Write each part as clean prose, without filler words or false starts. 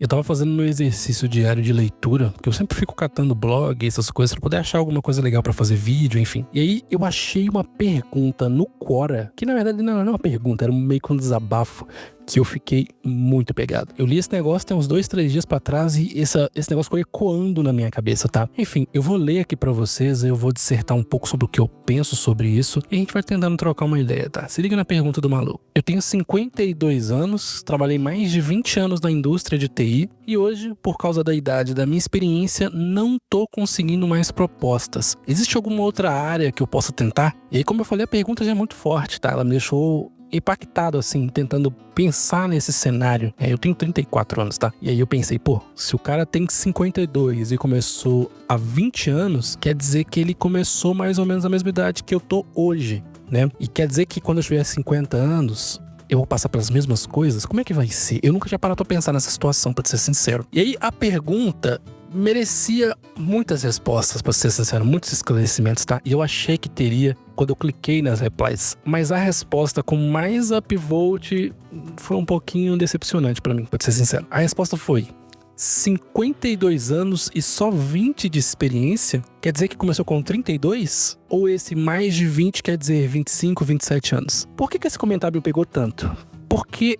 Eu tava fazendo meu exercício diário de leitura, porque eu sempre fico catando blog, essas coisas, pra poder achar alguma coisa legal pra fazer vídeo, enfim. E aí eu achei uma pergunta no Quora, que na verdade não era uma pergunta, era meio que um desabafo, que eu fiquei muito pegado. Eu li esse negócio tem uns 2, 3 dias pra trás e esse negócio ficou ecoando na minha cabeça, tá? Enfim, eu vou ler aqui pra vocês, eu vou dissertar um pouco sobre o que eu penso sobre isso e a gente vai tentando trocar uma ideia, tá? Se liga na pergunta do maluco. Eu tenho 52 anos, trabalhei mais de 20 anos na indústria de TI e hoje, por causa da idade e da minha experiência, não tô conseguindo mais propostas. Existe alguma outra área que eu possa tentar? E aí, como eu falei, a pergunta já é muito forte, tá? Ela me deixou impactado, assim, tentando pensar nesse cenário. Eu tenho 34 anos, tá? E aí eu pensei, pô, se o cara tem 52 e começou há 20 anos, quer dizer que ele começou mais ou menos a mesma idade que eu tô hoje, né? E quer dizer que quando eu tiver 50 anos, eu vou passar pelas mesmas coisas? Como é que vai ser? Eu nunca tinha parado pra pensar nessa situação, pra ser sincero. E aí a pergunta merecia muitas respostas, pra ser sincero, muitos esclarecimentos, tá? E eu achei que teria quando eu cliquei nas replies. Mas a resposta com mais upvote foi um pouquinho decepcionante pra mim, pra ser sincero. A resposta foi 52 anos e só 20 de experiência? Quer dizer que começou com 32? Ou esse mais de 20 quer dizer 25, 27 anos? Por que esse comentário me pegou tanto? Porque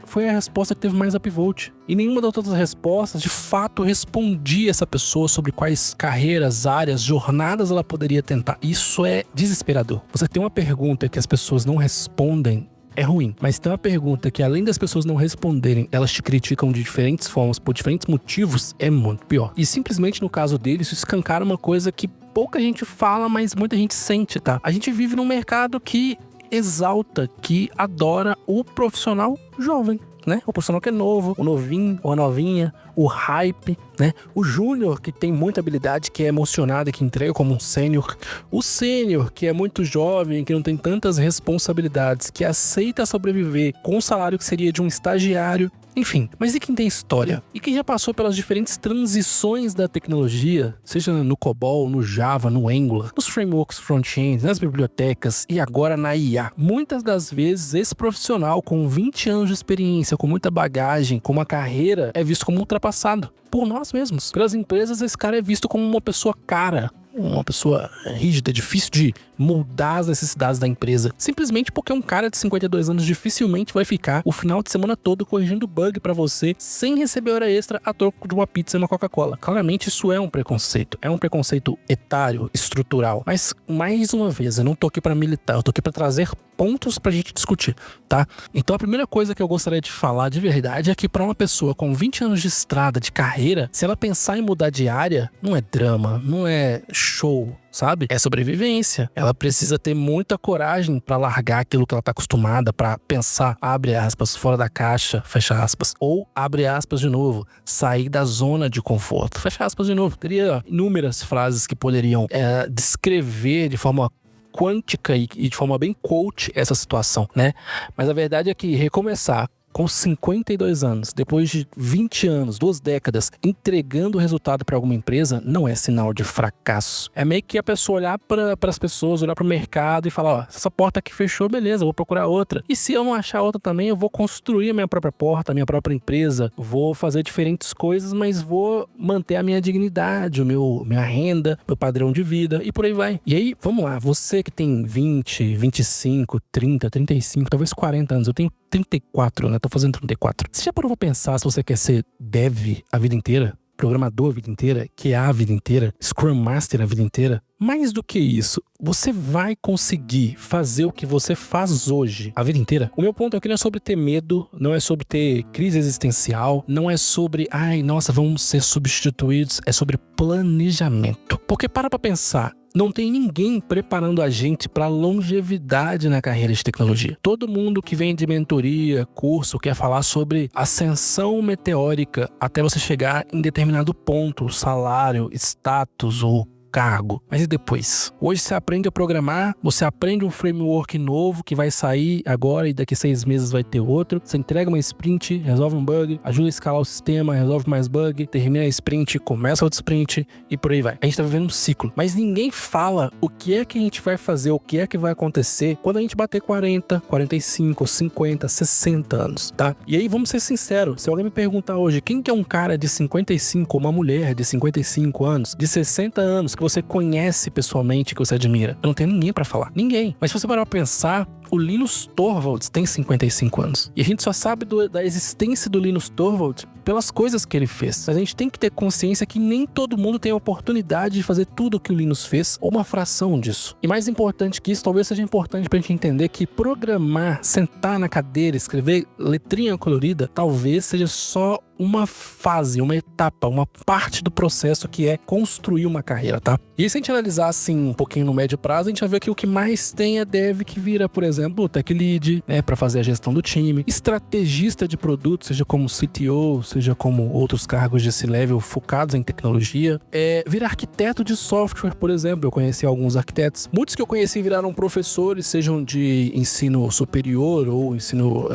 foi a resposta que teve mais upvote. E nenhuma das outras respostas, de fato, respondia essa pessoa sobre quais carreiras, áreas, jornadas ela poderia tentar. Isso é desesperador. Você tem uma pergunta que as pessoas não respondem, é ruim. Mas tem uma pergunta que, além das pessoas não responderem, elas te criticam de diferentes formas, por diferentes motivos, é muito pior. E simplesmente no caso deles, isso escancara uma coisa que pouca gente fala, mas muita gente sente, tá? A gente vive num mercado que exalta, que adora o profissional jovem, né? O profissional que é novo, o novinho ou a novinha, o hype, né? O júnior que tem muita habilidade, que é emocionado e que entrega como um sênior. O sênior que é muito jovem, que não tem tantas responsabilidades, que aceita sobreviver com o salário que seria de um estagiário. Enfim, mas e quem tem história? E quem já passou pelas diferentes transições da tecnologia, seja no COBOL, no Java, no Angular, nos frameworks front-end, nas bibliotecas e agora na IA? Muitas das vezes, esse profissional com 20 anos de experiência, com muita bagagem, com uma carreira, é visto como ultrapassado por nós mesmos. Pelas empresas, esse cara é visto como uma pessoa cara, uma pessoa rígida, difícil de moldar as necessidades da empresa, simplesmente porque um cara de 52 anos dificilmente vai ficar o final de semana todo corrigindo bug pra você sem receber hora extra a troco de uma pizza e uma Coca-Cola. Claramente isso é um preconceito etário, estrutural, mas mais uma vez, eu não tô aqui pra militar, eu tô aqui pra trazer pontos pra gente discutir, tá? Então a primeira coisa que eu gostaria de falar de verdade é que pra uma pessoa com 20 anos de estrada, de carreira, se ela pensar em mudar de área, não é drama, não é show, sabe? É sobrevivência. Ela precisa ter muita coragem pra largar aquilo que ela tá acostumada, pra pensar, abre aspas, fora da caixa, fecha aspas, ou abre aspas de novo, sair da zona de conforto, fecha aspas de novo. Teria inúmeras frases que poderiam descrever de forma quântica e de forma bem coach essa situação, né? Mas a verdade é que recomeçar com 52 anos, depois de 20 anos, 2 décadas, entregando resultado para alguma empresa, não é sinal de fracasso. É meio que a pessoa olhar para as pessoas, olhar para o mercado e falar, ó, essa porta aqui fechou, beleza, eu vou procurar outra. E se eu não achar outra também, eu vou construir a minha própria porta, a minha própria empresa, vou fazer diferentes coisas, mas vou manter a minha dignidade, minha renda, meu padrão de vida e por aí vai. E aí, vamos lá, você que tem 20, 25, 30, 35, talvez 40 anos, eu tenho 34, né? Tô fazendo 34. Você já parou pra pensar se você quer ser dev a vida inteira? Programador a vida inteira? QA a vida inteira? Scrum Master a vida inteira? Mais do que isso, você vai conseguir fazer o que você faz hoje a vida inteira? O meu ponto aqui não é sobre ter medo, não é sobre ter crise existencial, não é sobre, ai, nossa, vamos ser substituídos, é sobre planejamento. Porque para pra pensar, não tem ninguém preparando a gente para longevidade na carreira de tecnologia. Todo mundo que vem de mentoria, curso, quer falar sobre ascensão meteórica até você chegar em determinado ponto, salário, status ou cargo. Mas e depois? Hoje você aprende a programar, você aprende um framework novo que vai sair agora e daqui 6 meses vai ter outro. Você entrega uma sprint, resolve um bug, ajuda a escalar o sistema, resolve mais bug, termina a sprint, começa outro sprint e por aí vai. A gente tá vivendo um ciclo. Mas ninguém fala o que é que a gente vai fazer, o que é que vai acontecer quando a gente bater 40, 45, 50, 60 anos, tá? E aí, vamos ser sinceros, se alguém me perguntar hoje, quem que é um cara de 55, uma mulher de 55 anos, de 60 anos, que você conhece pessoalmente, que você admira? Eu não tenho ninguém pra falar. Ninguém. Mas se você parar pra pensar, o Linus Torvalds tem 55 anos. E a gente só sabe da existência do Linus Torvalds pelas coisas que ele fez. Mas a gente tem que ter consciência que nem todo mundo tem a oportunidade de fazer tudo o que o Linus fez, ou uma fração disso. E mais importante que isso, talvez seja importante pra gente entender que programar, sentar na cadeira, escrever letrinha colorida, talvez seja só uma fase, uma etapa, uma parte do processo que é construir uma carreira, tá? E se a gente analisar assim um pouquinho no médio prazo, a gente vai ver que o que mais tem é dev que vira, por exemplo, o tech lead, né, para fazer a gestão do time, estrategista de produto, seja como CTO, seja como outros cargos de C-level focados em tecnologia, vira arquiteto de software, por exemplo. Eu conheci alguns arquitetos, muitos que eu conheci viraram professores, sejam de ensino superior ou ensino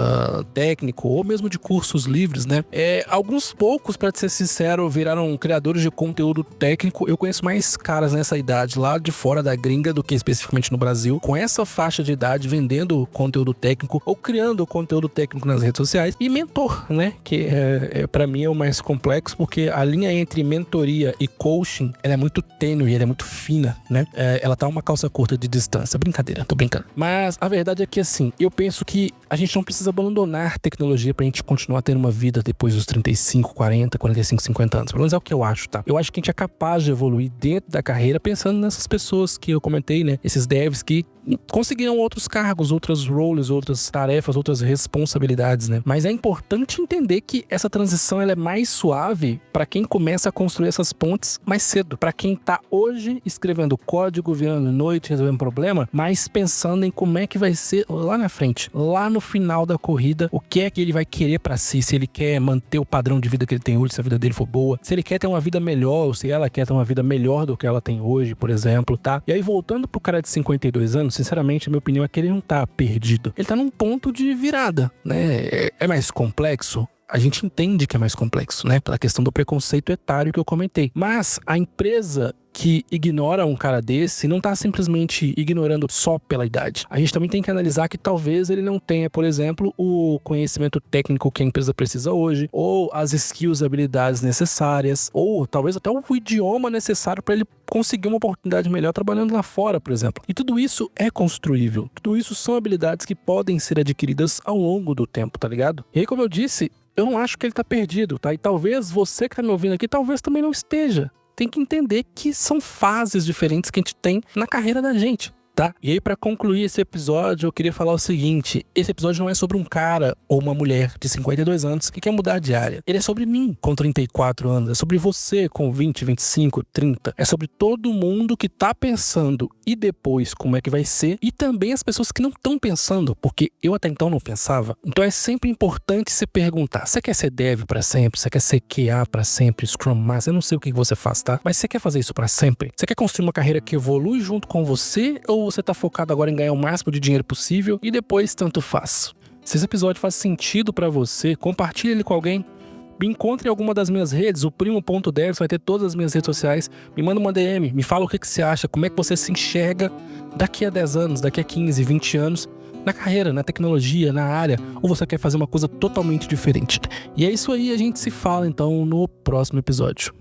técnico, ou mesmo de cursos livres, né? Alguns poucos, pra ser sincero, viraram criadores de conteúdo técnico. Eu conheço mais caras nessa idade lá de fora da gringa do que especificamente no Brasil, com essa faixa de idade vendendo conteúdo técnico ou criando conteúdo técnico nas redes sociais. E mentor, né? Que pra mim é o mais complexo, porque a linha entre mentoria e coaching, ela é muito tênue, ela é muito fina, né? Ela tá uma calça curta de distância. Brincadeira, tô brincando. Mas a verdade é que, assim, eu penso que a gente não precisa abandonar tecnologia pra gente continuar tendo uma vida depois dos 35, 40, 45, 50 anos. Pelo menos é o que eu acho, tá? Eu acho que a gente é capaz de evoluir dentro da carreira pensando nessas pessoas que eu comentei, né? Esses devs que conseguiram outros cargos, outras roles, outras tarefas, outras responsabilidades, né? Mas é importante entender que essa transição ela é mais suave para quem começa a construir essas pontes mais cedo. Para quem tá hoje escrevendo código, virando noite, resolvendo problema, mas pensando em como é que vai ser lá na frente, lá no final da corrida, o que é que ele vai querer para si, se ele quer manter o padrão de vida que ele tem hoje, se a vida dele for boa, se ele quer ter uma vida melhor, ou se ela quer ter uma vida melhor do que ela tem hoje, por exemplo, tá? E aí, voltando pro cara de 52 anos, sinceramente, a minha opinião é que ele não tá perdido. Ele tá num ponto de virada, né? É mais complexo? A gente entende que é mais complexo, né? Pela questão do preconceito etário que eu comentei. Mas a empresa que ignora um cara desse não tá simplesmente ignorando só pela idade. A gente também tem que analisar que talvez ele não tenha, por exemplo, o conhecimento técnico que a empresa precisa hoje, ou as skills, habilidades necessárias, ou talvez até o idioma necessário para ele conseguir uma oportunidade melhor trabalhando lá fora, por exemplo. E tudo isso é construível. Tudo isso são habilidades que podem ser adquiridas ao longo do tempo, tá ligado? E aí, como eu disse, eu não acho que ele tá perdido, tá? E talvez você que tá me ouvindo aqui, talvez também não esteja. Tem que entender que são fases diferentes que a gente tem na carreira da gente, tá? E aí, pra concluir esse episódio, eu queria falar o seguinte: esse episódio não é sobre um cara ou uma mulher de 52 anos que quer mudar de área. Ele é sobre mim com 34 anos, é sobre você com 20, 25, 30. É sobre todo mundo que tá pensando e depois como é que vai ser, e também as pessoas que não estão pensando, porque eu até então não pensava. Então é sempre importante se perguntar: você quer ser dev pra sempre? Você quer ser QA pra sempre? Scrum Master? Eu não sei o que você faz, tá? Mas você quer fazer isso pra sempre? Você quer construir uma carreira que evolui junto com você, ou você tá focado agora em ganhar o máximo de dinheiro possível e depois tanto faz? Se esse episódio faz sentido pra você, compartilhe ele com alguém. Me encontre em alguma das minhas redes, o primo.devs vai ter todas as minhas redes sociais. Me manda uma DM, me fala o que você acha, como é que você se enxerga daqui a 10 anos, daqui a 15, 20 anos, na carreira, na tecnologia, na área, ou você quer fazer uma coisa totalmente diferente. E é isso aí, a gente se fala então no próximo episódio.